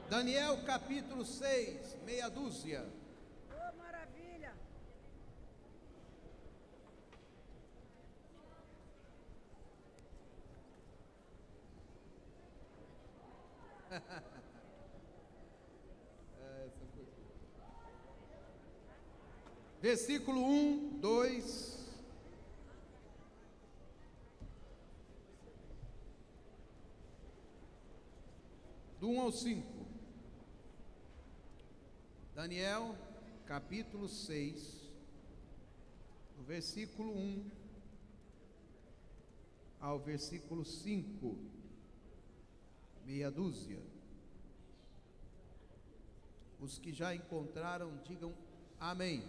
Daniel capítulo 6, meia dúzia. Oh, maravilha! Versículo 1, 2. Do 1 ao 5. Daniel, capítulo 6, do versículo 1 ao versículo 5, meia dúzia. Os que já encontraram, digam amém.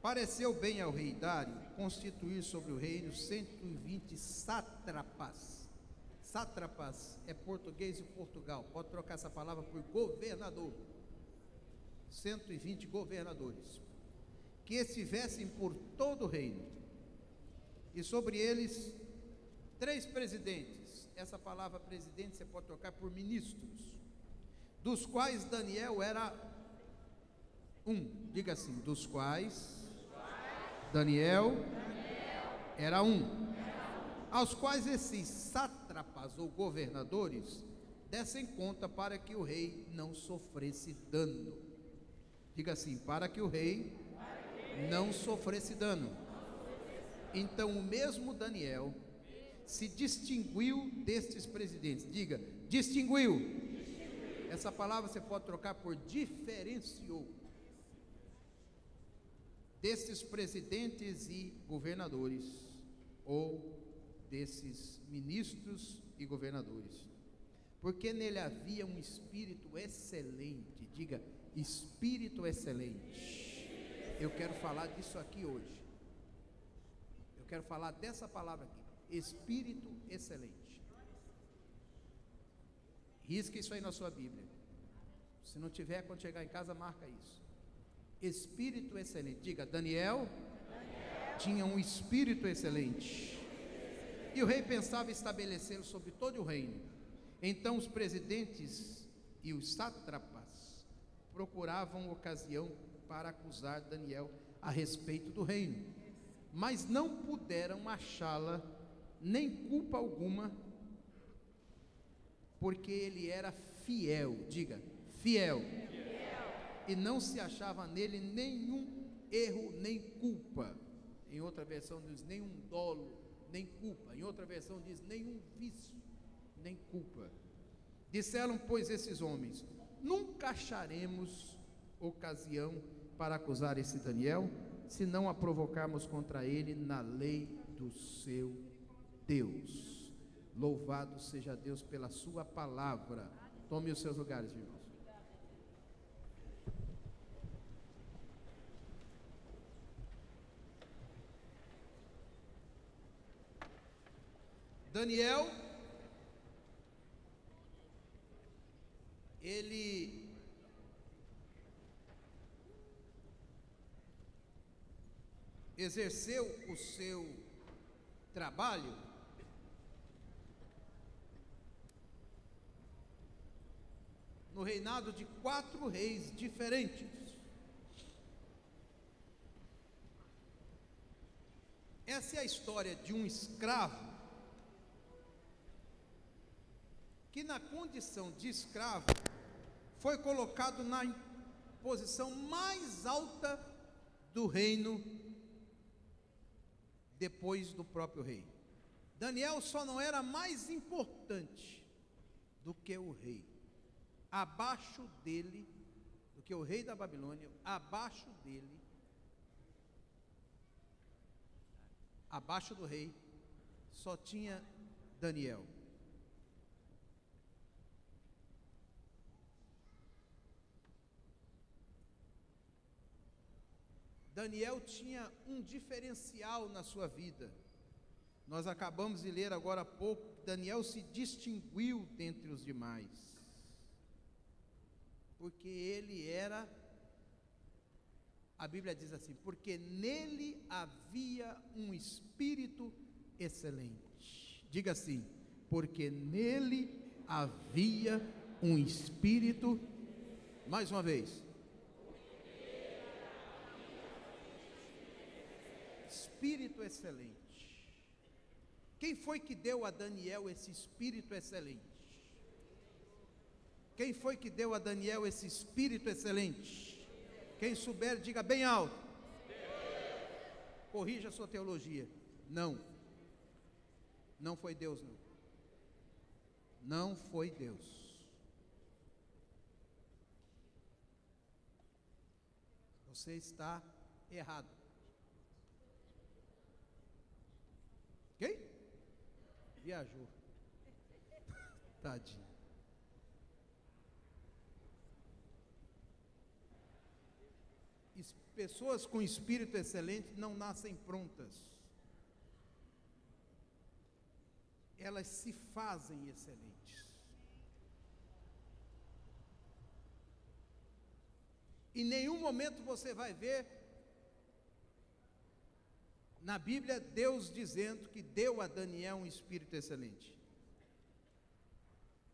Pareceu bem ao rei Dário constituir sobre o reino 120 sátrapas. Sátrapas é português de Portugal, pode trocar essa palavra por governador. 120 governadores, que estivessem por todo o reino, e sobre eles 3 presidentes. Essa palavra presidente você pode trocar por ministros, dos quais Daniel era um. Diga assim: dos quais Daniel era um. Aos quais esses sátrapas ou governadores dessem conta para que o rei não sofresse dano. Diga assim: para que o rei não sofresse dano. Então o mesmo Daniel se distinguiu destes presidentes. Diga: distinguiu. Essa palavra você pode trocar por diferenciou. Destes presidentes e governadores, ou desses ministros e governadores, porque nele havia um espírito excelente. Diga: espírito excelente. Eu quero falar disso aqui hoje. Eu quero falar dessa palavra aqui: espírito excelente. Risque isso aí na sua Bíblia. Se não tiver, quando chegar em casa, marca isso. Espírito excelente. Diga: Daniel tinha um espírito excelente. E o rei pensava estabelecê-lo sobre todo o reino. Então os presidentes e os sátrapas procuravam ocasião para acusar Daniel a respeito do reino, mas não puderam achá-la, nem culpa alguma, porque ele era fiel. Diga: fiel. E não se achava nele nenhum erro nem culpa. Em outra versão diz nenhum dolo nem culpa. Em outra versão diz nenhum vício nem culpa. Disseram, pois, esses homens: nunca acharemos ocasião para acusar esse Daniel, se não a provocarmos contra ele na lei do seu Deus. Louvado seja Deus pela sua palavra. Tome os seus lugares, irmãos. Daniel, ele exerceu o seu trabalho no reinado de 4 reis diferentes. Essa é a história de um escravo que, na condição de escravo, foi colocado na posição mais alta do reino depois do próprio rei. Daniel só não era mais importante do que o rei. Abaixo dele, do que o rei da Babilônia, abaixo dele, abaixo do rei, só tinha Daniel. Daniel tinha um diferencial na sua vida. Nós acabamos de ler agora há pouco que Daniel se distinguiu dentre os demais, porque ele era, a Bíblia diz assim, porque nele havia um espírito excelente. Diga assim: porque nele havia um espírito, mais uma vez, espírito excelente. Quem foi que deu a Daniel esse espírito excelente? Quem foi que deu a Daniel esse espírito excelente? Quem souber, diga bem alto. Corrija a sua teologia. Não. Não foi Deus, não. Não foi Deus. Você está errado. Quem? Viajou. Tadinho. Pessoas com espírito excelente não nascem prontas. Elas se fazem excelentes. Em nenhum momento você vai ver na Bíblia Deus dizendo que deu a Daniel um espírito excelente.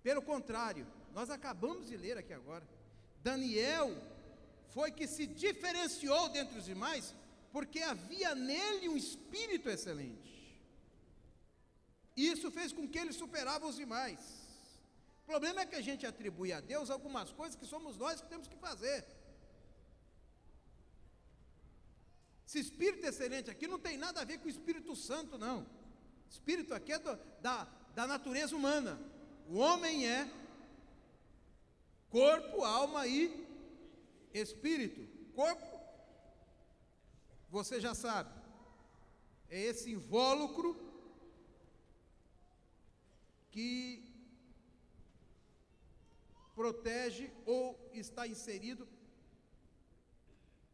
Pelo contrário, nós acabamos de ler aqui agora, Daniel foi que se diferenciou dentre os demais, porque havia nele um espírito excelente. Isso fez com que ele superava os demais. O problema é que a gente atribui a Deus algumas coisas que somos nós que temos que fazer. Esse espírito excelente aqui não tem nada a ver com o Espírito Santo, não. O espírito aqui é da natureza humana. O homem é corpo, alma e espírito. Corpo, você já sabe, é esse invólucro que protege ou está inserido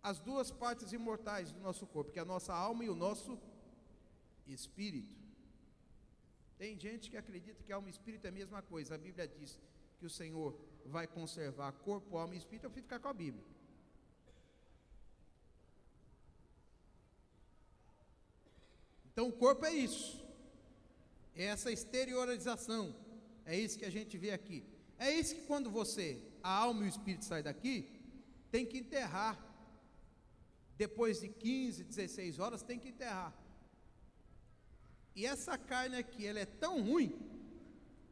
as duas partes imortais do nosso corpo, que é a nossa alma e o nosso espírito. Tem gente que acredita que alma e espírito é a mesma coisa. A Bíblia diz que o Senhor vai conservar corpo, alma e espírito. Eu fui ficar com a Bíblia. Então o corpo é isso, é essa exteriorização, é isso que a gente vê aqui. É isso que quando a alma e o espírito saem daqui, tem que enterrar. Depois de 15, 16 horas tem que enterrar. E essa carne aqui, ela é tão ruim,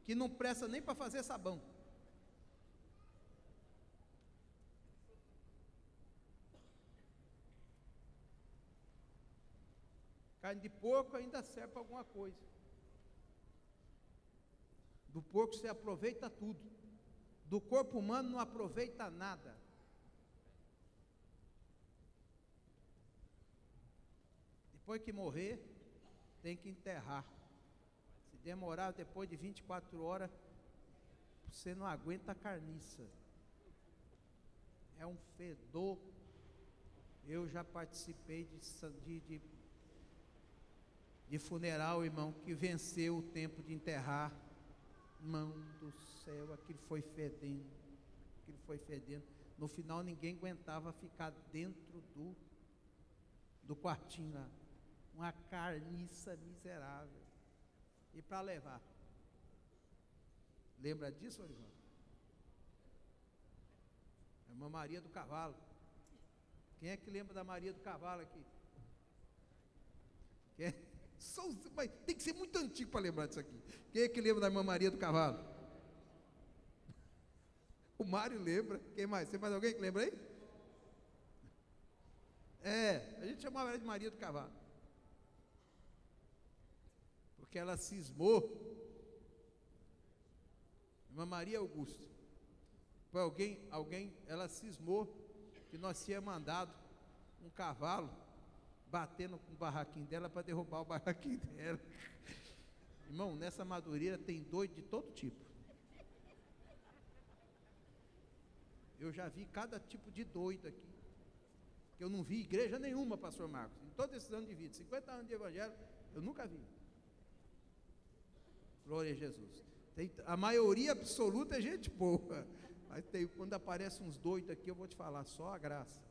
que não presta nem para fazer sabão. Carne de porco ainda serve para alguma coisa. Do porco você aproveita tudo. Do corpo humano não aproveita nada. Depois que morrer, tem que enterrar. Se demorar depois de 24 horas, você não aguenta a carniça. É um fedor. Eu já participei de funeral, irmão, que venceu o tempo de enterrar. Irmão do céu, aquilo foi fedendo. No final ninguém aguentava ficar dentro do quartinho lá. Uma carniça miserável. E para levar? Lembra disso, Olivan? É uma Maria do Cavalo. Quem é que lembra da Maria do Cavalo aqui? Mas tem que ser muito antigo para lembrar disso aqui. Quem é que lembra da irmã Maria do Cavalo? O Mário lembra. Quem mais? Tem mais alguém que lembra aí? A gente chamava ela de Maria do Cavalo. Porque ela cismou. Irmã Maria Augusta. Foi alguém, ela cismou que nós tínhamos mandado um cavalo batendo com o barraquinho dela para derrubar o barraquinho dela. Irmão, nessa Madureira tem doido de todo tipo. Eu já vi cada tipo de doido aqui. Que eu não vi igreja nenhuma, pastor Marcos. Em todos esses anos de vida, 50 anos de evangelho, eu nunca vi. Glória a Jesus. A maioria absoluta é gente boa. Mas quando aparecem uns doidos aqui, eu vou te falar, só a graça.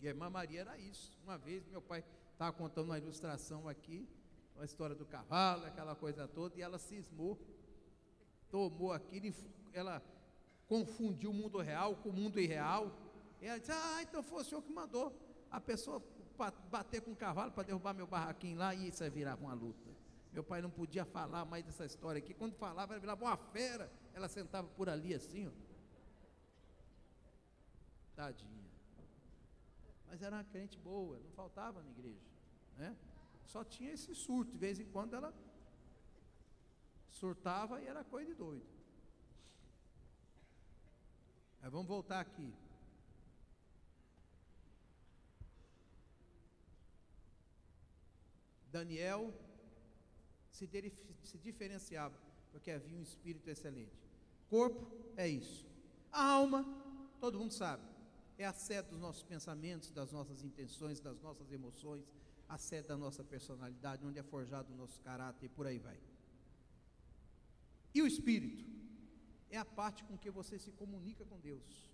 E a irmã Maria era isso. Uma vez meu pai estava contando uma ilustração aqui, a história do cavalo, aquela coisa toda, e ela cismou tomou aquilo, ela confundiu o mundo real com o mundo irreal. E ela disse: então foi o senhor que mandou a pessoa bater com o cavalo para derrubar meu barraquinho lá, e isso aí virava uma luta. Meu pai não podia falar mais dessa história aqui. Quando falava, ela virava uma fera. Ela sentava por ali assim, ó. Tadinha. Mas era uma crente boa, não faltava na igreja, né? Só tinha esse surto. De vez em quando ela surtava e era coisa de doido. Mas vamos voltar aqui. Daniel se diferenciava porque havia um espírito excelente. Corpo é isso. A alma, todo mundo sabe, é a sede dos nossos pensamentos, das nossas intenções, das nossas emoções, a sede da nossa personalidade, onde é forjado o nosso caráter, e por aí vai. E o espírito é a parte com que você se comunica com Deus.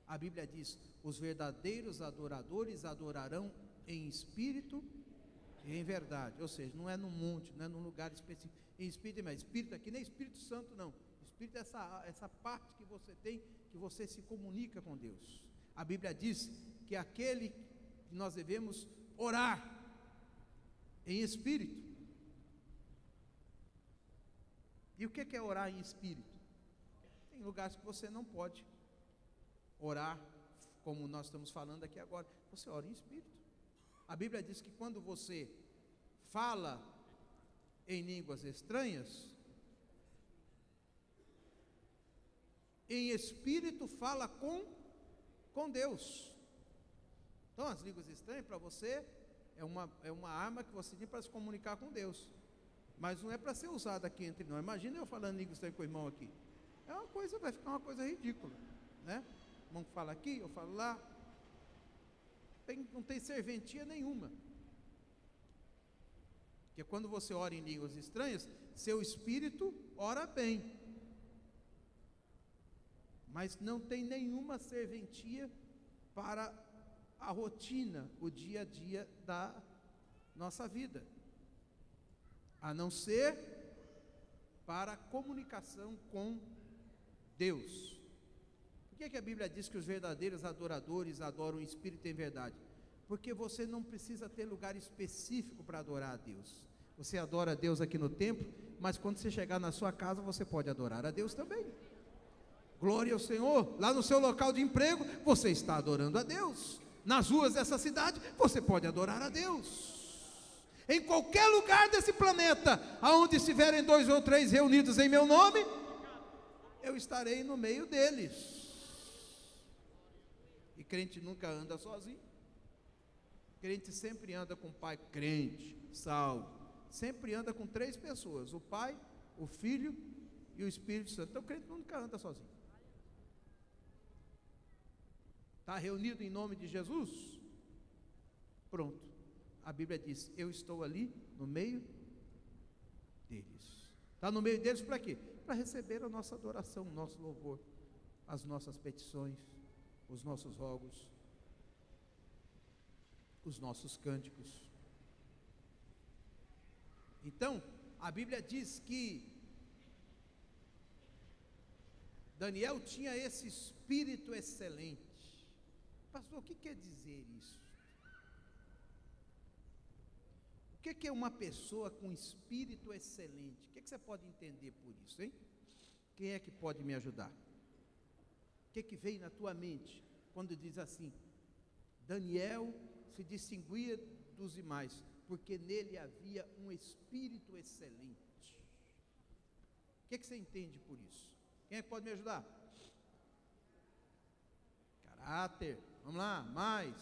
A Bíblia diz: os verdadeiros adoradores adorarão em espírito e em verdade. Ou seja, não é num monte, não é num lugar específico. Em espírito, mas espírito aqui nem Espírito Santo não. Espírito é essa parte que você tem, que você se comunica com Deus. A Bíblia diz que aquele que nós devemos orar em espírito. E o que é orar em espírito? Tem lugares que você não pode orar, como nós estamos falando aqui agora. Você ora em espírito. A Bíblia diz que quando você fala em línguas estranhas, em espírito fala com Deus. Então as línguas estranhas para você é uma arma que você tem para se comunicar com Deus, mas não é para ser usada aqui entre nós. Imagina eu falando língua estranha com o irmão aqui, vai ficar uma coisa ridícula, né? O irmão fala aqui, eu falo lá, não tem serventia nenhuma. Porque quando você ora em línguas estranhas, seu espírito ora bem, mas não tem nenhuma serventia para a rotina, o dia a dia da nossa vida, a não ser para a comunicação com Deus. Por que a Bíblia diz que os verdadeiros adoradores adoram em espírito e em verdade? Porque você não precisa ter lugar específico para adorar a Deus. Você adora a Deus aqui no templo, mas quando você chegar na sua casa, você pode adorar a Deus também. Glória ao Senhor. Lá no seu local de emprego, você está adorando a Deus. Nas ruas dessa cidade, você pode adorar a Deus. Em qualquer lugar desse planeta, aonde estiverem 2 ou 3 reunidos em meu nome, eu estarei no meio deles. E crente nunca anda sozinho. Crente sempre anda com o pai crente, salvo. Sempre anda com 3 pessoas: o Pai, o Filho e o Espírito Santo. Então o crente nunca anda sozinho. Está reunido em nome de Jesus? Pronto. A Bíblia diz: eu estou ali no meio deles. Está no meio deles para quê? Para receber a nossa adoração, o nosso louvor, as nossas petições, os nossos rogos, os nossos cânticos. Então, a Bíblia diz que Daniel tinha esse espírito excelente. Pastor, o que quer dizer isso? O que é uma pessoa com espírito excelente? O que você pode entender por isso, hein? Quem é que pode me ajudar? O que veio na tua mente quando diz assim: Daniel se distinguia dos demais, porque nele havia um espírito excelente? O que você entende por isso? Quem é que pode me ajudar? Caráter, vamos lá, mais.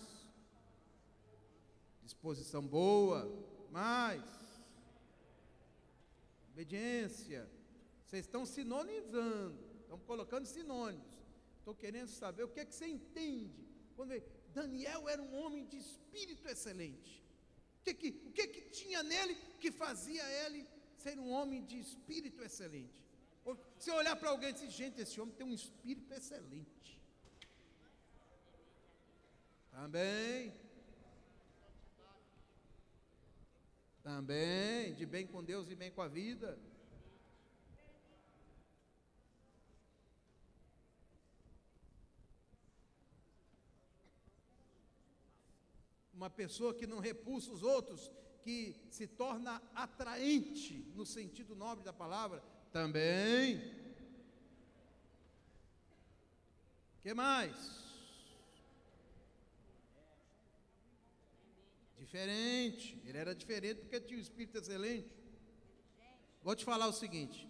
Disposição boa, mais. Obediência. Vocês estão sinonizando, estão colocando sinônimos. Estou querendo saber o que você entende quando Daniel era um homem de espírito excelente. O que tinha nele que fazia ele ser um homem de espírito excelente? Se olhar para alguém e dizer: gente, esse homem tem um espírito excelente. Também, de bem com Deus e bem com a vida. uma pessoa que não repulsa os outros, que se torna atraente no sentido nobre da palavra, também. O que mais? Diferente. Ele era diferente porque tinha um espírito excelente. Vou te falar o seguinte.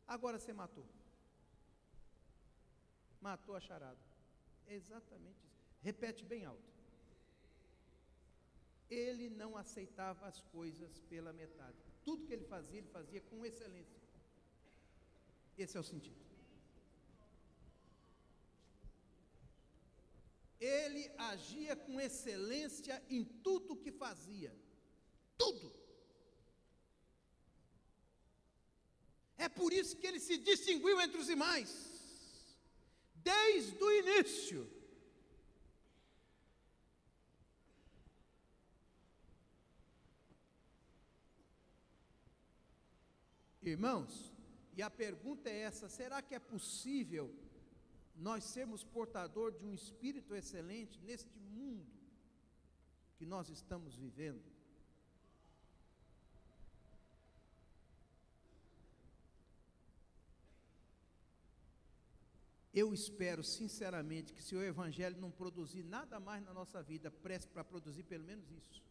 Agora você matou. Matou a charada. É exatamente isso. Repete bem alto. Ele não aceitava as coisas pela metade. Tudo que ele fazia com excelência. Esse é o sentido. Ele agia com excelência em tudo o que fazia. Tudo. É por isso que ele se distinguiu entre os demais. Desde o início. Irmãos, e a pergunta é essa: será que é possível nós sermos portador de um espírito excelente neste mundo que nós estamos vivendo? Eu espero sinceramente que, se o Evangelho não produzir nada mais na nossa vida, preste para produzir pelo menos isso.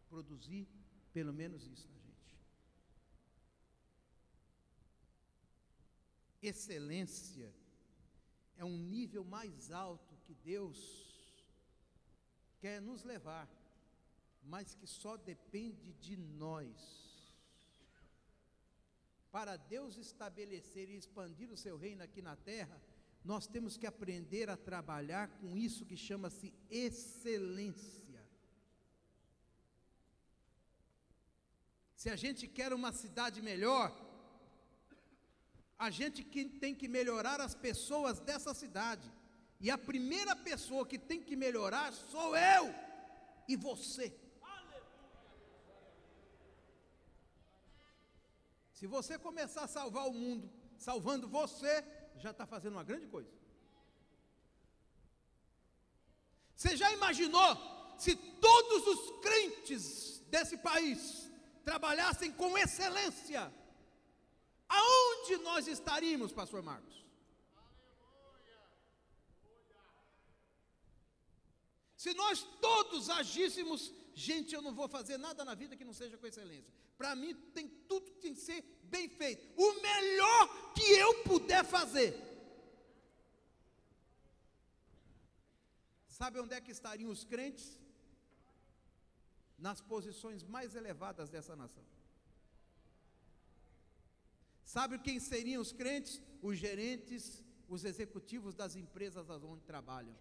Produzir pelo menos isso na gente. Excelência é um nível mais alto que Deus quer nos levar, mas que só depende de nós. Para Deus estabelecer e expandir o seu reino aqui na terra, nós temos que aprender a trabalhar com isso que chama-se excelência. Se a gente quer uma cidade melhor, a gente tem que melhorar as pessoas dessa cidade. E a primeira pessoa que tem que melhorar sou eu e você. Se você começar a salvar o mundo, salvando você, já está fazendo uma grande coisa. Você já imaginou se todos os crentes desse país trabalhassem com excelência? Aonde nós estaríamos, pastor Marcos? Se nós todos agíssemos, gente, eu não vou fazer nada na vida que não seja com excelência. Para mim, tudo tem que ser bem feito. O melhor que eu puder fazer. Sabe onde é que estariam os crentes? Nas posições mais elevadas dessa nação. Sabe quem seriam os crentes? Os gerentes, os executivos das empresas onde trabalham.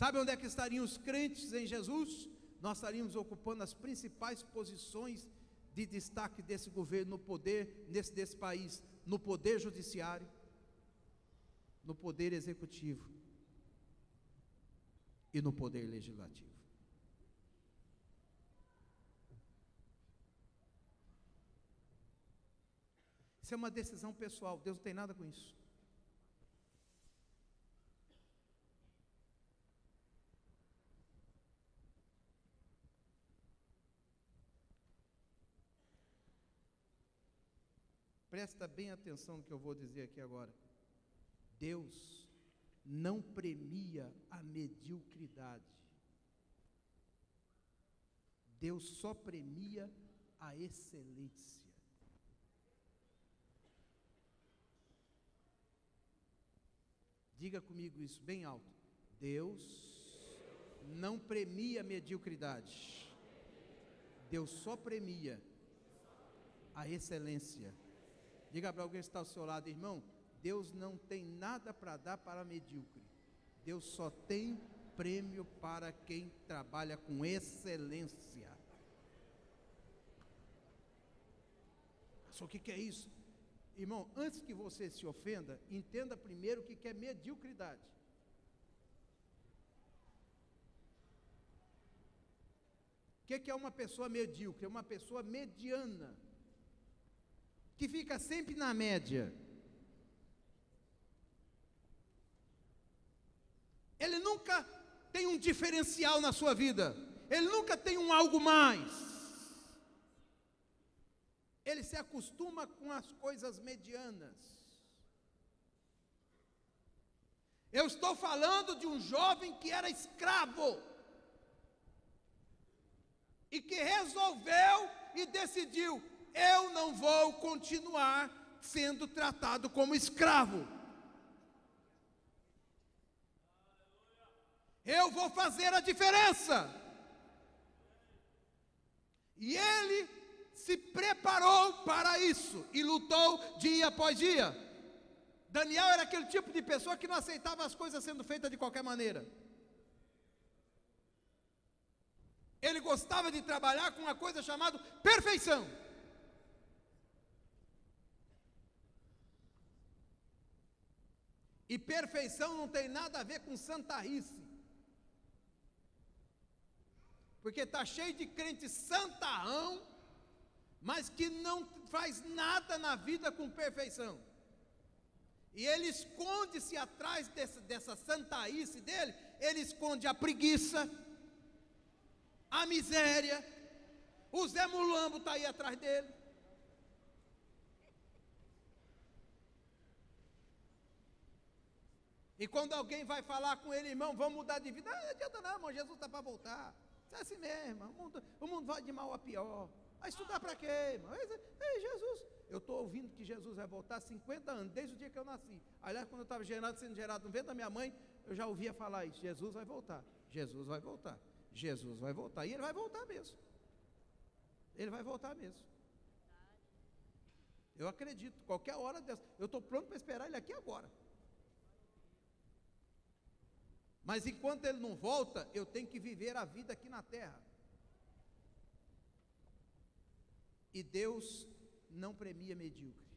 Sabe onde é que estariam os crentes em Jesus? Nós estaríamos ocupando as principais posições de destaque desse governo, no poder, desse país, no poder judiciário, no poder executivo e no poder legislativo. Isso é uma decisão pessoal, Deus não tem nada com isso. Presta bem atenção no que eu vou dizer aqui agora. Deus não premia a mediocridade. Deus só premia a excelência. Diga comigo isso bem alto. Deus não premia a mediocridade. Deus só premia a excelência. Diga para alguém que está ao seu lado: irmão, Deus não tem nada para dar para medíocre. Deus só tem prêmio para quem trabalha com excelência. Só o que é isso? Irmão, antes que você se ofenda, entenda primeiro o que é mediocridade. O que é uma pessoa medíocre? É uma pessoa mediana, que fica sempre na média. Ele nunca tem um diferencial na sua vida, ele nunca tem um algo mais. Ele se acostuma com as coisas medianas. Eu estou falando de um jovem que era escravo, e que resolveu e decidiu: eu não vou continuar sendo tratado como escravo. Eu vou fazer a diferença. E ele se preparou para isso e lutou dia após dia. Daniel era aquele tipo de pessoa que não aceitava as coisas sendo feitas de qualquer maneira. Ele gostava de trabalhar com uma coisa chamada perfeição. E perfeição não tem nada a ver com santarrice. Porque está cheio de crente santarrão, mas que não faz nada na vida com perfeição. E ele esconde-se atrás dessa santarrice dele, ele esconde a preguiça, a miséria. O Zé Mulambo está aí atrás dele. E quando alguém vai falar com ele: irmão, vamos mudar de vida, não adianta não, irmão, Jesus está para voltar. Isso é assim mesmo, o mundo vai de mal a pior. Vai estudar para quê, irmão? Ei, Jesus, eu estou ouvindo que Jesus vai voltar há 50 anos, desde o dia que eu nasci. Aliás, quando eu estava sendo gerado no ventre da minha mãe, eu já ouvia falar isso: Jesus vai voltar, Jesus vai voltar, Jesus vai voltar. E ele vai voltar mesmo. Ele vai voltar mesmo. Eu acredito, qualquer hora dessa. Eu estou pronto para esperar ele aqui agora. Mas enquanto ele não volta, eu tenho que viver a vida aqui na terra. E Deus não premia medíocre.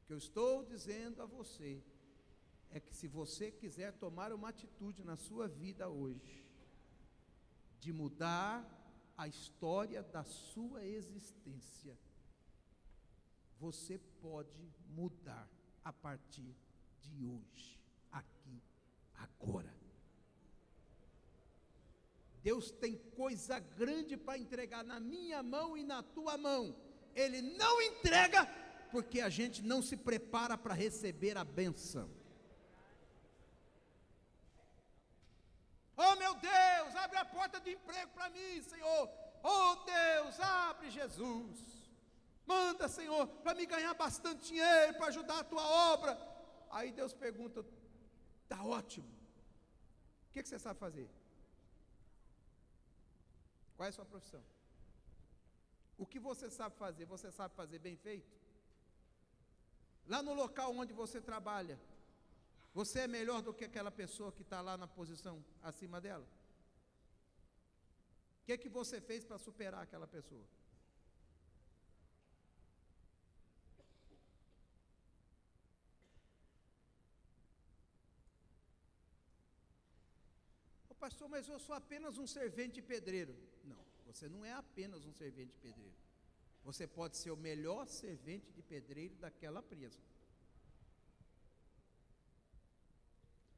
O que eu estou dizendo a você é que se você quiser tomar uma atitude na sua vida hoje, de mudar a história da sua existência, você pode mudar a partir de hoje, aqui, agora. Deus tem coisa grande para entregar na minha mão e na tua mão. Ele não entrega porque a gente não se prepara para receber a bênção. Oh meu Deus, abre a porta de emprego para mim, Senhor. Oh Deus, abre, Jesus. Manda, Senhor, para me ganhar bastante dinheiro, para ajudar a tua obra. Aí Deus pergunta: está ótimo, o que você sabe fazer? Qual é a sua profissão? O que você sabe fazer? Você sabe fazer bem feito? Lá no local onde você trabalha, você é melhor do que aquela pessoa que está lá na posição acima dela? O que você fez para superar aquela pessoa? Pastor, mas eu sou apenas um servente de pedreiro. Não, você não é apenas um servente de pedreiro. Você pode ser o melhor servente de pedreiro daquela presa.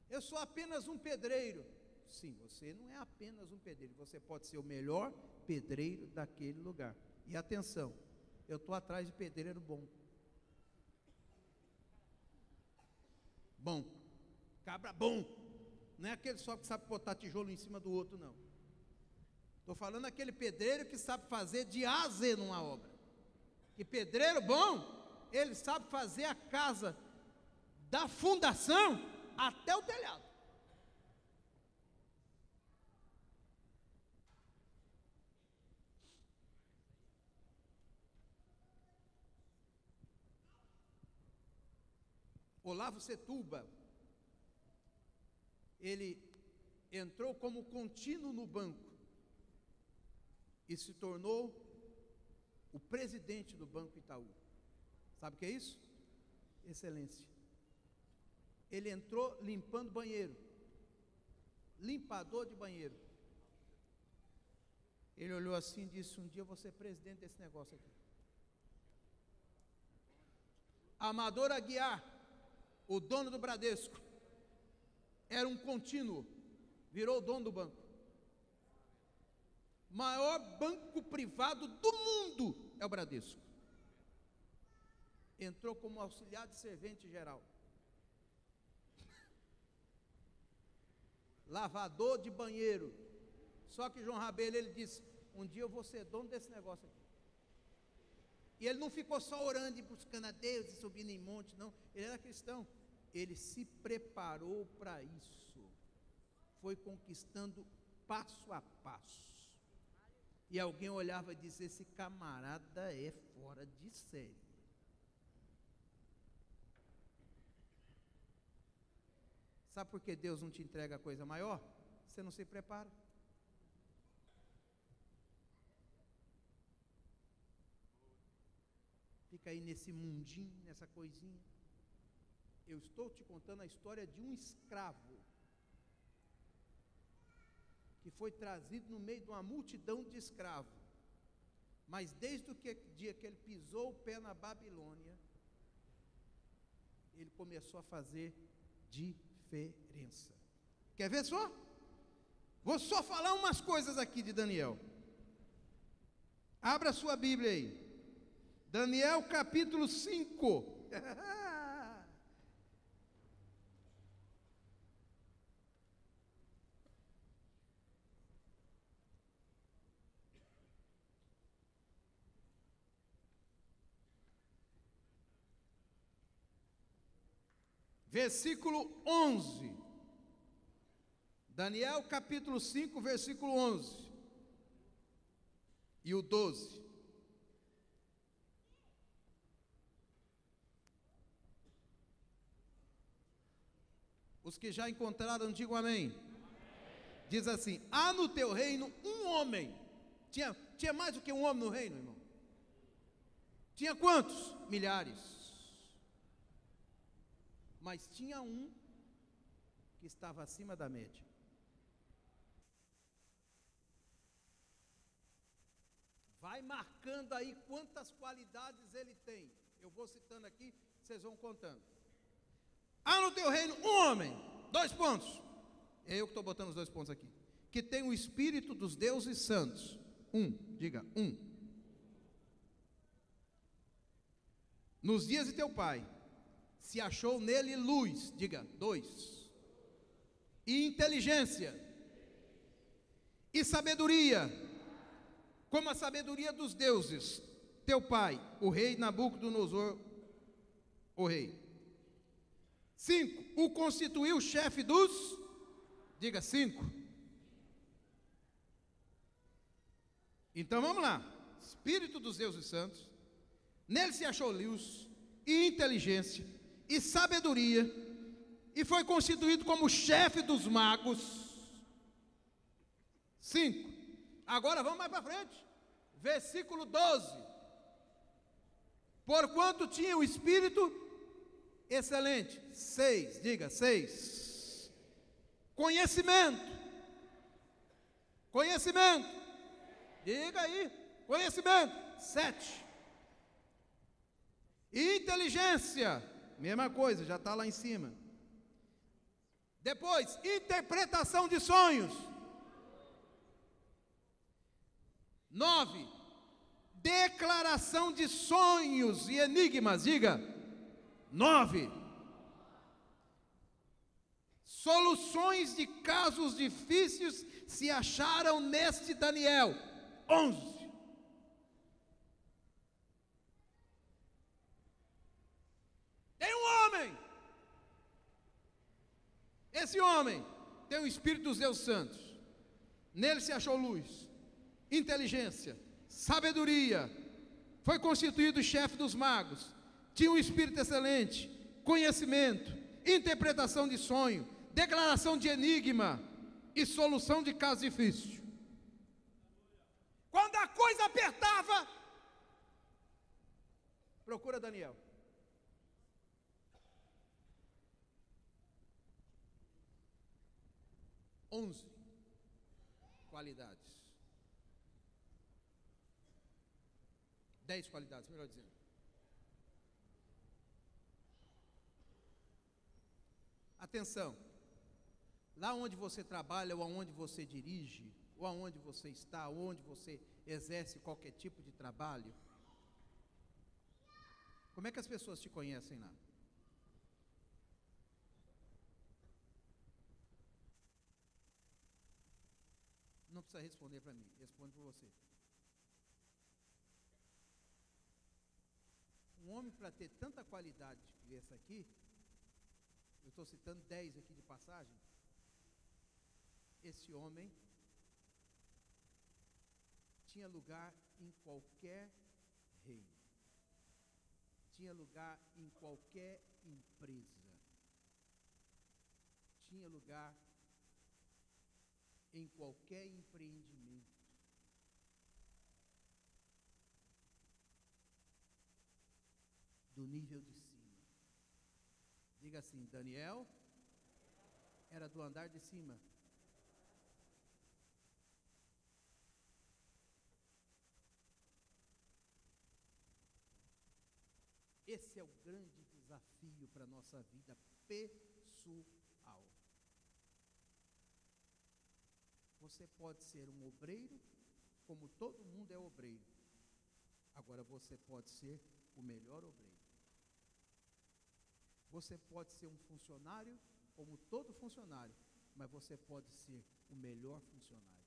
Eu sou apenas um pedreiro. Sim, você não é apenas um pedreiro. Você pode ser o melhor pedreiro daquele lugar. E atenção, eu estou atrás de pedreiro bom. Bom, cabra bom. Não é aquele só que sabe botar tijolo em cima do outro, não. Estou falando aquele pedreiro que sabe fazer de A a Z numa obra. Que pedreiro bom, ele sabe fazer a casa da fundação até o telhado. Olavo Setúbal, ele entrou como contínuo no banco e se tornou o presidente do Banco Itaú. Sabe o que é isso? Excelência. Ele entrou limpando banheiro, limpador de banheiro. Ele olhou assim e disse: um dia eu vou ser presidente desse negócio aqui. Amador Aguiar, o dono do Bradesco, era um contínuo, virou o dono do banco. Maior banco privado do mundo é o Bradesco. Entrou como auxiliar de servente geral, lavador de banheiro. Só que João Rabelo, ele disse: um dia eu vou ser dono desse negócio aqui. E ele não ficou só orando e buscando a Deus e subindo em monte, não. Ele era cristão. Ele se preparou para isso. Foi conquistando passo a passo. E alguém olhava e dizia: esse camarada é fora de série. Sabe por que Deus não te entrega coisa maior? Você não se prepara. Fica aí nesse mundinho, nessa coisinha. Eu estou te contando a história de um escravo que foi trazido no meio de uma multidão de escravos. Mas desde o dia que ele pisou o pé na Babilônia, ele começou a fazer diferença. Quer ver só? Vou só falar umas coisas aqui de Daniel. Abra sua Bíblia aí. Daniel capítulo 5. Versículo 11. Daniel capítulo 5, versículo 11 e o 12. Os que já encontraram, digam amém. Amém. Diz assim: há no teu reino um homem. Tinha mais do que um homem no reino, irmão. Tinha quantos? Milhares. Mas tinha um que estava acima da média. Vai marcando aí quantas qualidades ele tem. Eu vou citando aqui, vocês vão contando. Há no teu reino um homem, 2 pontos. É eu que estou botando os 2 pontos aqui. Que tem o espírito dos deuses santos. Diga, nos dias de teu pai, se achou nele luz, diga, 2. E inteligência. E sabedoria, como a sabedoria dos deuses, teu pai, o rei Nabucodonosor, o rei. 5, o constituiu chefe dos, diga 5. Então vamos lá. Espírito dos deuses santos, nele se achou luz, e inteligência, e sabedoria, e foi constituído como chefe dos magos. 5. Agora vamos mais para frente. Versículo 12. Porquanto tinha o espírito excelente. 6, diga 6. Conhecimento. Diga aí. Conhecimento. 7. Inteligência. Mesma coisa, já está lá em cima. Depois, interpretação de sonhos. 9. Declaração de sonhos e enigmas. Diga 9. Soluções de casos difíceis se acharam neste Daniel. 11. Tem um homem. Esse homem tem o Espírito dos Deus Santos. Nele se achou luz, inteligência, sabedoria. Foi constituído chefe dos magos. Tinha um espírito excelente, conhecimento, interpretação de sonho, declaração de enigma e solução de caso difícil. Quando a coisa apertava, procura Daniel. 11 qualidades. 10 qualidades, melhor dizendo. Atenção, lá onde você trabalha, ou aonde você dirige, ou aonde você está, ou onde você exerce qualquer tipo de trabalho, como é que as pessoas te conhecem lá? Não precisa responder para mim, responde para você. Um homem, para ter tanta qualidade que essa aqui, eu estou citando 10 aqui de passagem, esse homem tinha lugar em qualquer reino, tinha lugar em qualquer empresa, tinha lugar em qualquer empreendimento. Do nível de cima. Diga assim: Daniel era do andar de cima. Esse é o grande desafio para a nossa vida pessoal. Você pode ser um obreiro, como todo mundo é obreiro. Agora você pode ser o melhor obreiro. Você pode ser um funcionário, como todo funcionário, mas você pode ser o melhor funcionário.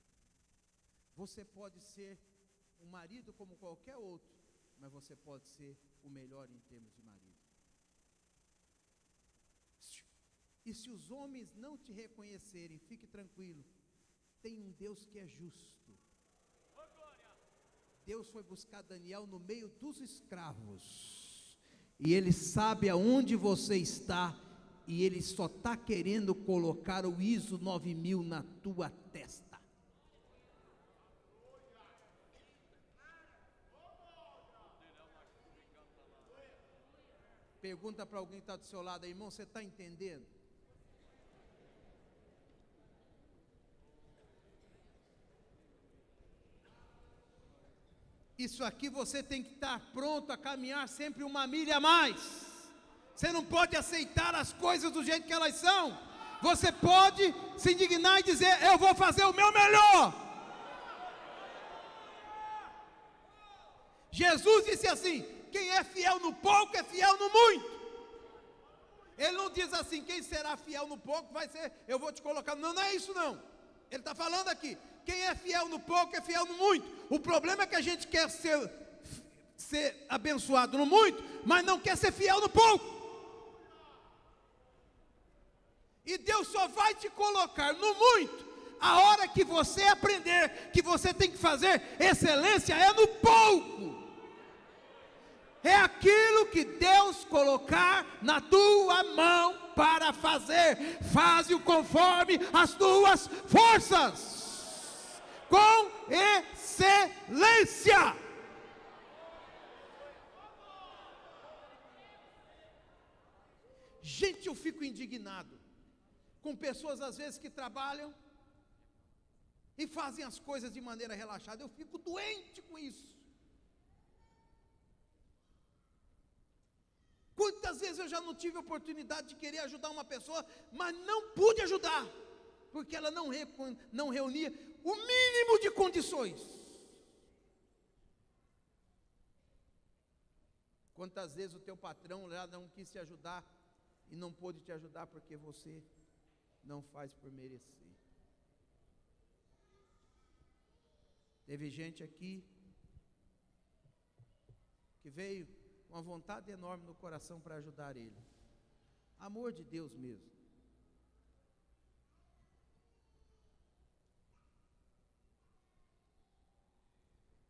Você pode ser um marido como qualquer outro, mas você pode ser o melhor em termos de marido. E se os homens não te reconhecerem, fique tranquilo, tem um Deus que é justo. Deus foi buscar Daniel no meio dos escravos, e Ele sabe aonde você está, e Ele só está querendo colocar o ISO 9000 na tua testa. Pergunta para alguém que está do seu lado, irmão, você está entendendo? Isso aqui você tem que estar pronto a caminhar sempre uma milha a mais. Você não pode aceitar as coisas do jeito que elas são. Você pode se indignar e dizer: eu vou fazer o meu melhor. Jesus disse assim: quem é fiel no pouco é fiel no muito. Ele não diz assim: quem será fiel no pouco vai ser, eu vou te colocar. Não, não é isso não. Ele está falando aqui: quem é fiel no pouco é fiel no muito. O problema é que a gente quer ser abençoado no muito, mas não quer ser fiel no pouco. E Deus só vai te colocar no muito a hora que você aprender que você tem que fazer excelência é no pouco. É aquilo que Deus colocar na tua mão para fazer. Faze-o conforme as tuas forças, com excelência. Gente, eu fico indignado com pessoas às vezes que trabalham e fazem as coisas de maneira relaxada. Eu fico doente com isso. Quantas vezes eu já não tive oportunidade de querer ajudar uma pessoa, mas não pude ajudar, porque ela não reunia o mínimo de condições. Quantas vezes o teu patrão já não quis te ajudar e não pôde te ajudar porque você não faz por merecer. Teve gente aqui que veio com uma vontade enorme no coração para ajudar ele. Amor de Deus mesmo.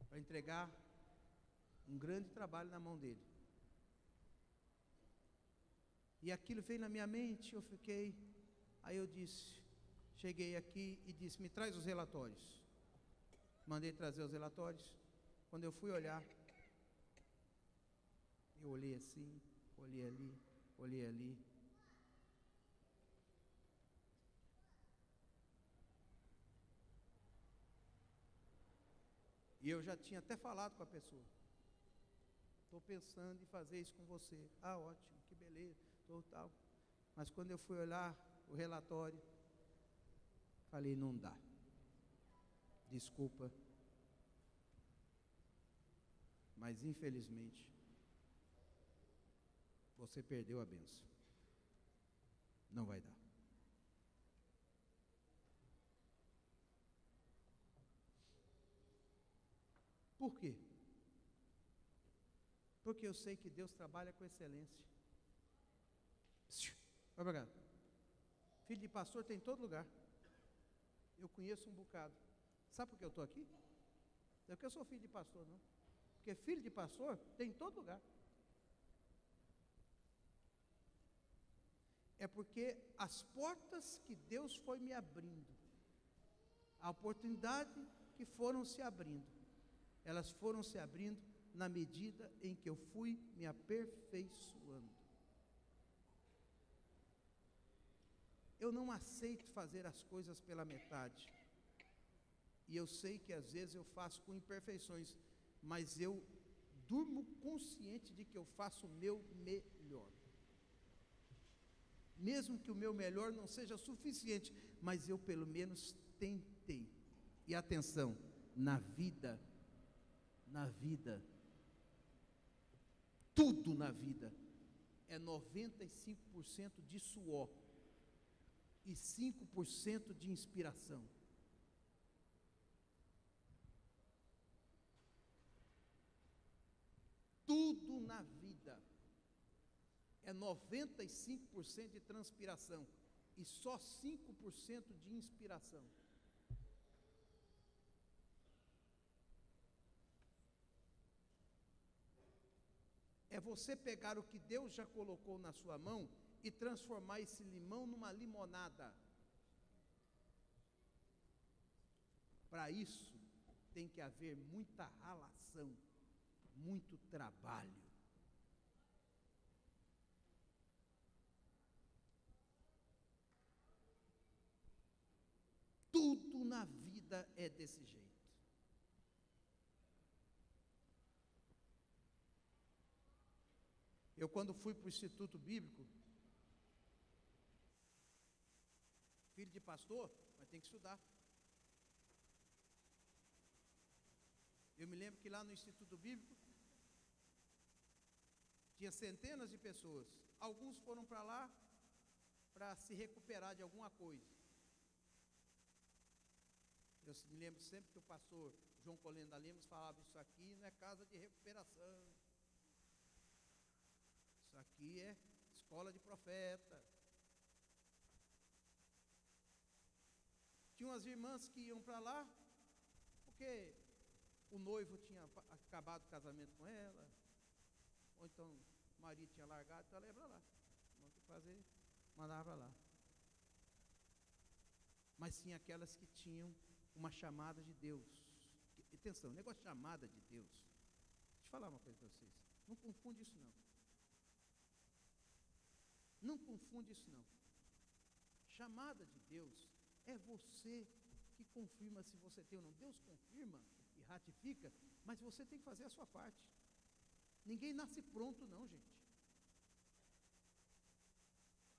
Para entregar um grande trabalho na mão dele. E aquilo veio na minha mente, eu fiquei, aí eu disse, cheguei aqui e disse: me traz os relatórios. Mandei trazer os relatórios. Quando eu fui olhar, eu olhei assim, olhei ali, olhei ali. E eu já tinha até falado com a pessoa. Estou pensando em fazer isso com você. Ah, ótimo, que beleza, tal. Mas quando eu fui olhar o relatório, falei, não dá. Desculpa. Mas infelizmente, você perdeu a bênção. Não vai dar. Por quê? Porque eu sei que Deus trabalha com excelência. Obrigado. Filho de pastor tem em todo lugar. Eu conheço um bocado. Sabe por que eu estou aqui? Não é porque eu sou filho de pastor, não. Porque filho de pastor tem em todo lugar. É porque as portas que Deus foi me abrindo, a oportunidade que foram se abrindo, elas foram se abrindo na medida em que eu fui me aperfeiçoando. Eu não aceito fazer as coisas pela metade. E eu sei que às vezes eu faço com imperfeições, mas eu durmo consciente de que eu faço o meu melhor. Mesmo que o meu melhor não seja suficiente, mas eu pelo menos tentei. E atenção, na vida, tudo na vida é 95% de suor e 5% de inspiração. Tudo na vida é 95% de transpiração e só 5% de inspiração. É você pegar o que Deus já colocou na sua mão e transformar esse limão numa limonada. Para isso, tem que haver muita ralação, muito trabalho. Tudo na vida é desse jeito. Eu, quando fui para o Instituto Bíblico, filho de pastor, mas tem que estudar. Eu me lembro que lá no Instituto Bíblico, tinha centenas de pessoas. Alguns foram para lá para se recuperar de alguma coisa. Eu me lembro sempre que o pastor João Colenda Lemos falava, isso aqui não é casa de recuperação. Isso aqui é escola de profeta. Tinha umas irmãs que iam para lá, porque o noivo tinha acabado o casamento com ela, ou então o marido tinha largado, então ela ia para lá. Não tinha que fazer, mandava para lá. Mas tinha aquelas que tinham uma chamada de Deus. Atenção, o negócio de chamada de Deus. Deixa eu falar uma coisa para vocês. Não confunde isso não. Não confunde isso não. Chamada de Deus é você que confirma se você tem ou não. Deus confirma e ratifica, mas você tem que fazer a sua parte. Ninguém nasce pronto não, gente.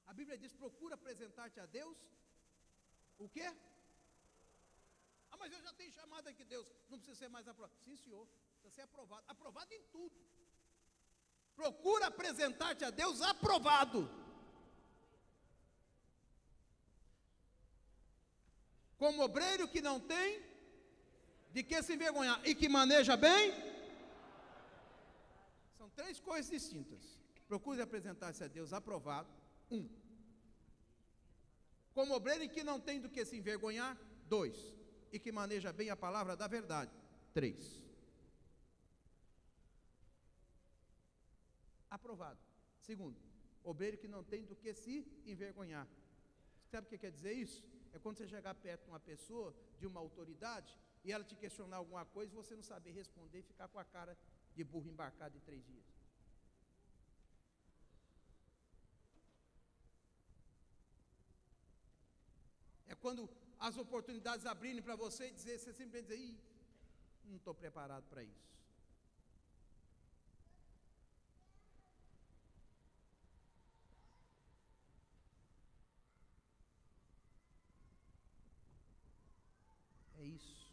A Bíblia diz, procura apresentar-te a Deus. O quê? Ah, mas eu já tenho chamada aqui, Deus, não precisa ser mais aprovado. Sim, senhor, precisa ser aprovado. Aprovado em tudo. Procura apresentar-te a Deus aprovado. Como obreiro que não tem de que se envergonhar e que maneja bem. São três coisas distintas. Procure apresentar-se a Deus aprovado. 1. Como obreiro que não tem do que se envergonhar. 2. E que maneja bem a palavra da verdade. 3. Aprovado. 2. Obreiro que não tem do que se envergonhar. Sabe o que quer dizer isso? É quando você chegar perto de uma pessoa, de uma autoridade, e ela te questionar alguma coisa, e você não saber responder e ficar com a cara de burro embarcado em 3 dias. É quando as oportunidades abrirem para você e dizer, você simplesmente dizer, Não estou preparado para isso. É isso.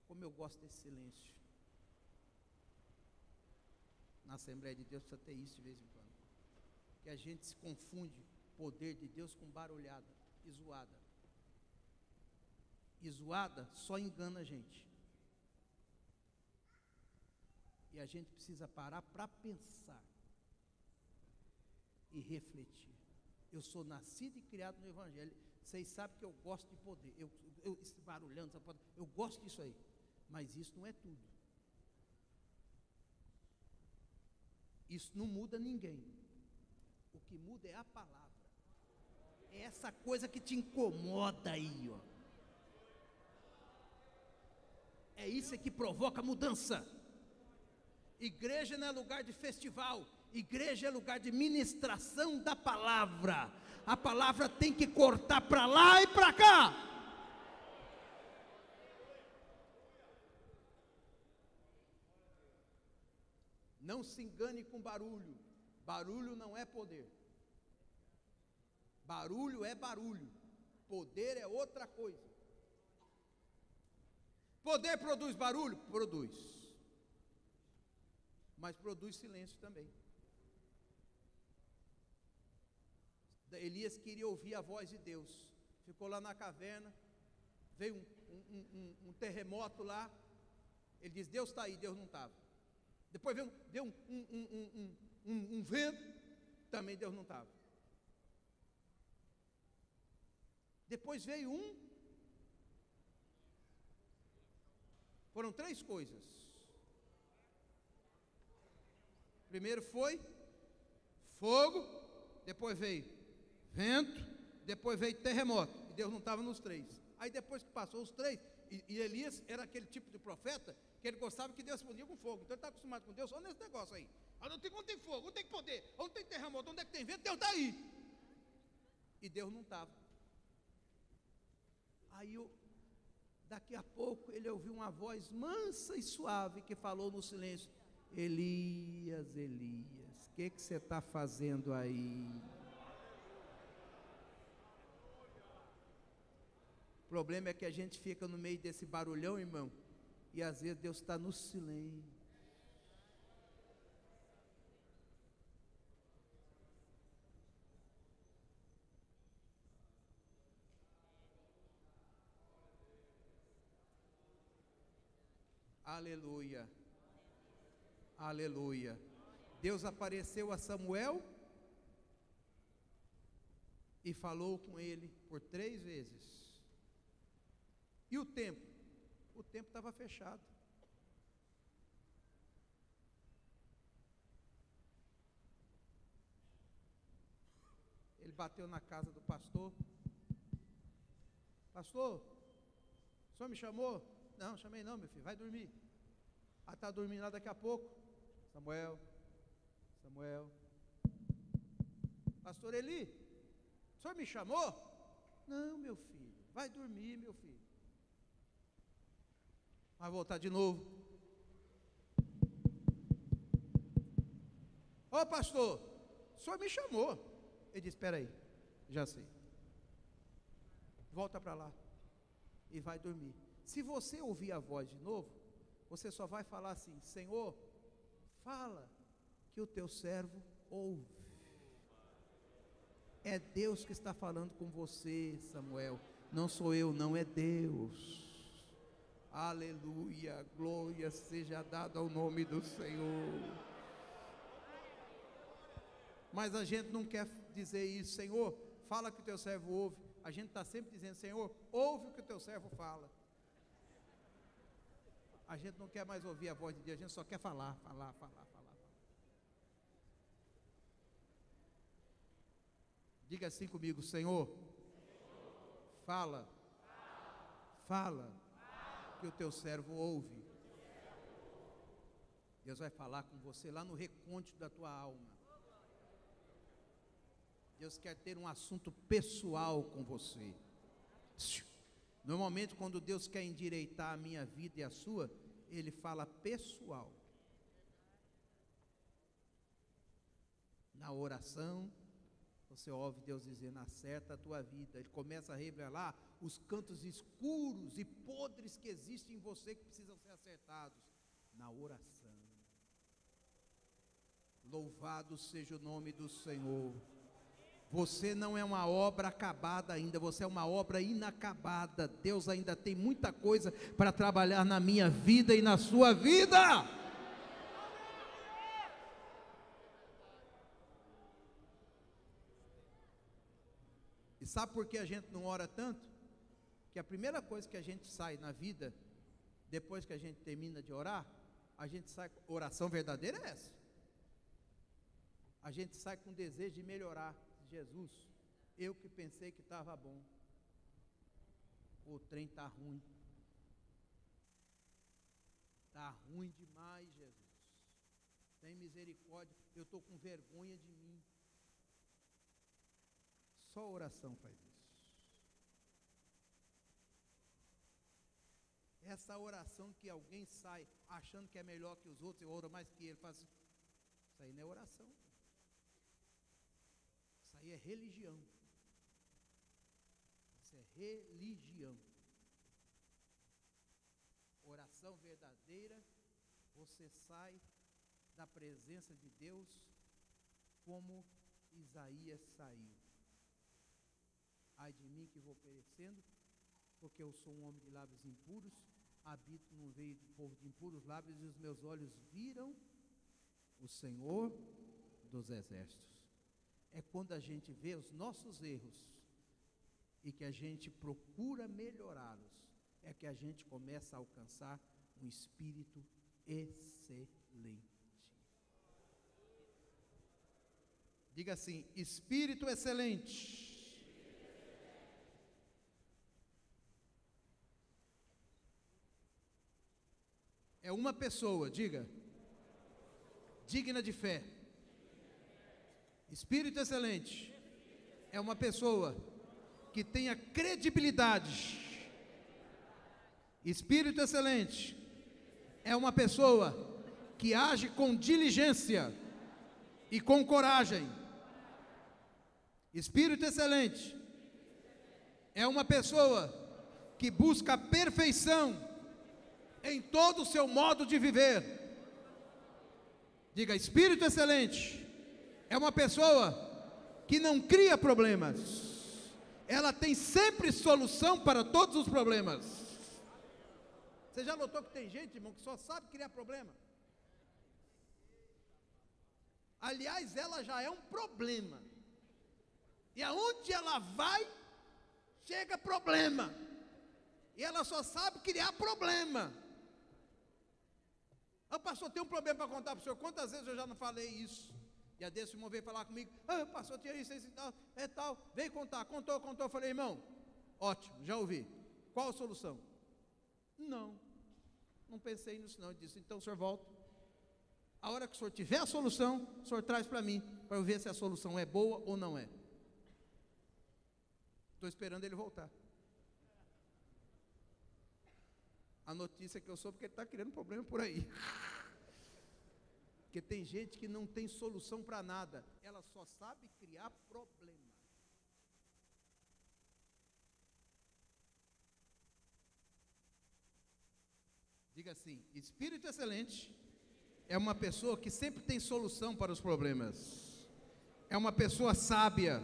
Como eu gosto desse silêncio. Na Assembleia de Deus precisa ter isso de vez em quando. Que a gente se confunde o poder de Deus com barulhada e zoada. E zoada só engana a gente. E a gente precisa parar para pensar e refletir. Eu sou nascido e criado no Evangelho. Vocês sabem que eu gosto de poder. Esse barulhando, eu gosto disso aí. Mas isso não é tudo. Isso não muda ninguém. O que muda é a palavra. É essa coisa que te incomoda aí, ó. É isso que provoca mudança. Igreja não é lugar de festival. Igreja é lugar de ministração da palavra. A palavra tem que cortar para lá e para cá. Não se engane com barulho. Barulho não é poder. Barulho é barulho. Poder é outra coisa. Poder produz barulho? Produz. Mas produz silêncio também. Elias queria ouvir a voz de Deus. Ficou lá na caverna. Veio um terremoto lá. Ele diz: Deus está aí. Deus não estava. Depois veio um vento. Também Deus não estava. Depois veio foram 3 coisas. Primeiro foi fogo, depois veio vento, depois veio terremoto. E Deus não estava nos 3. Aí depois que passou os 3, e Elias era aquele tipo de profeta que ele gostava que Deus respondia com fogo. Então ele está acostumado com Deus só nesse negócio aí. Onde tem fogo, onde tem poder, onde tem terremoto, onde é que tem vento, Deus está aí. E Deus não estava. Aí daqui a pouco ele ouviu uma voz mansa e suave que falou no silêncio: Elias, Elias, o que você está fazendo aí? O problema é que a gente fica no meio desse barulhão, irmão, e às vezes Deus está no silêncio. Aleluia, aleluia. Deus apareceu a Samuel e falou com ele por 3 vezes. E o tempo? O tempo estava fechado. Ele bateu na casa do pastor. Pastor, o senhor me chamou? Não, chamei não, meu filho, vai dormir. Ah, está dormindo lá daqui a pouco. Samuel. Pastor Eli, o senhor me chamou? Não, meu filho, vai dormir, meu filho. Vai voltar de novo. Ô pastor, o senhor me chamou. Ele disse: espera aí, já sei. Volta para lá e vai dormir. Se você ouvir a voz de novo, você só vai falar assim: Senhor, fala que o teu servo ouve. É Deus que está falando com você, Samuel. Não sou eu, não, é Deus. Aleluia, glória seja dada ao nome do Senhor. Mas a gente não quer dizer isso: Senhor, fala que o teu servo ouve. A gente está sempre dizendo: Senhor, ouve o que o teu servo fala. A gente não quer mais ouvir a voz de Deus, a gente só quer falar. Diga assim comigo: Senhor, fala, que o teu servo ouve. Deus vai falar com você lá no recôndito da tua alma. Deus quer ter um assunto pessoal com você. Normalmente, quando Deus quer endireitar a minha vida e a sua, Ele fala pessoal. Na oração, você ouve Deus dizendo: acerta a tua vida. Ele começa a revelar os cantos escuros e podres que existem em você, que precisam ser acertados. Na oração. Louvado seja o nome do Senhor. Você não é uma obra acabada ainda, você é uma obra inacabada. Deus ainda tem muita coisa para trabalhar na minha vida e na sua vida. E sabe por que a gente não ora tanto? Que a primeira coisa que a gente sai na vida, depois que a gente termina de orar, a gente sai, oração verdadeira é essa. A gente sai com desejo de melhorar. Jesus, eu que pensei que estava bom, o trem está ruim. Está ruim demais, Jesus. Tem misericórdia, eu estou com vergonha de mim. Só a oração faz isso. Essa oração que alguém sai achando que é melhor que os outros, eu oro mais que ele, faz isso aí não é oração. Isso aí é religião. Isso é religião. Oração verdadeira, você sai da presença de Deus como Isaías saiu. Ai de mim que vou perecendo, porque eu sou um homem de lábios impuros, habito no meio do povo de impuros lábios, e os meus olhos viram o Senhor dos exércitos. É quando a gente vê os nossos erros e que a gente procura melhorá-los, é que a gente começa a alcançar um espírito excelente. Diga assim: espírito excelente. É uma pessoa, diga, digna de fé. Espírito excelente é uma pessoa que tenha credibilidade. Espírito excelente é uma pessoa que age com diligência e com coragem. Espírito excelente é uma pessoa que busca a perfeição em todo o seu modo de viver. Diga: espírito excelente é uma pessoa que não cria problemas, ela tem sempre solução para todos os problemas. Você já notou que tem gente, irmão, que só sabe criar problema? Aliás, ela já é um problema, e aonde ela vai, chega problema, e ela só sabe criar problema. Pastor, tem um problema para contar para o senhor. Quantas vezes eu já não falei isso? E a desse irmão veio falar comigo: pastor, tinha isso e tal, tal. Veio contar, contou. Eu falei: irmão, ótimo, já ouvi. Qual a solução? Não pensei nisso não. Ele disse: então o senhor volta. A hora que o senhor tiver a solução, o senhor traz para mim, para eu ver se a solução é boa ou não é. Estou esperando ele voltar. A notícia que eu soube, porque ele está criando problema por aí. Porque tem gente que não tem solução para nada, ela só sabe criar problema. Diga assim: espírito excelente é uma pessoa que sempre tem solução para os problemas. É uma pessoa sábia,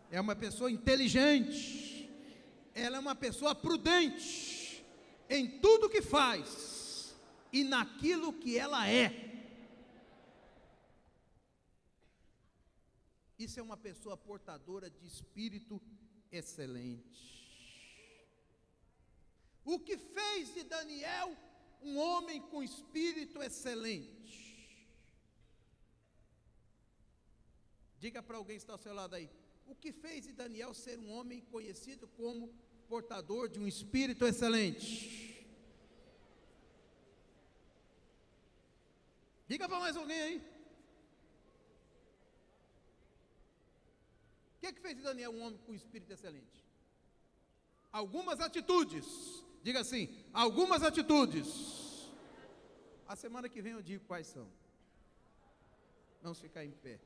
é uma pessoa inteligente, ela é uma pessoa prudente em tudo que faz e naquilo que ela é. Isso é uma pessoa portadora de espírito excelente. O que fez de Daniel um homem com espírito excelente? Diga para alguém que está ao seu lado aí: o que fez de Daniel ser um homem conhecido como portador de um espírito excelente? Diga para mais alguém aí. O que fez de Daniel um homem com espírito excelente? algumas atitudes. Diga assim, algumas atitudes. A semana que vem eu digo quais são. Vamos ficar em pé.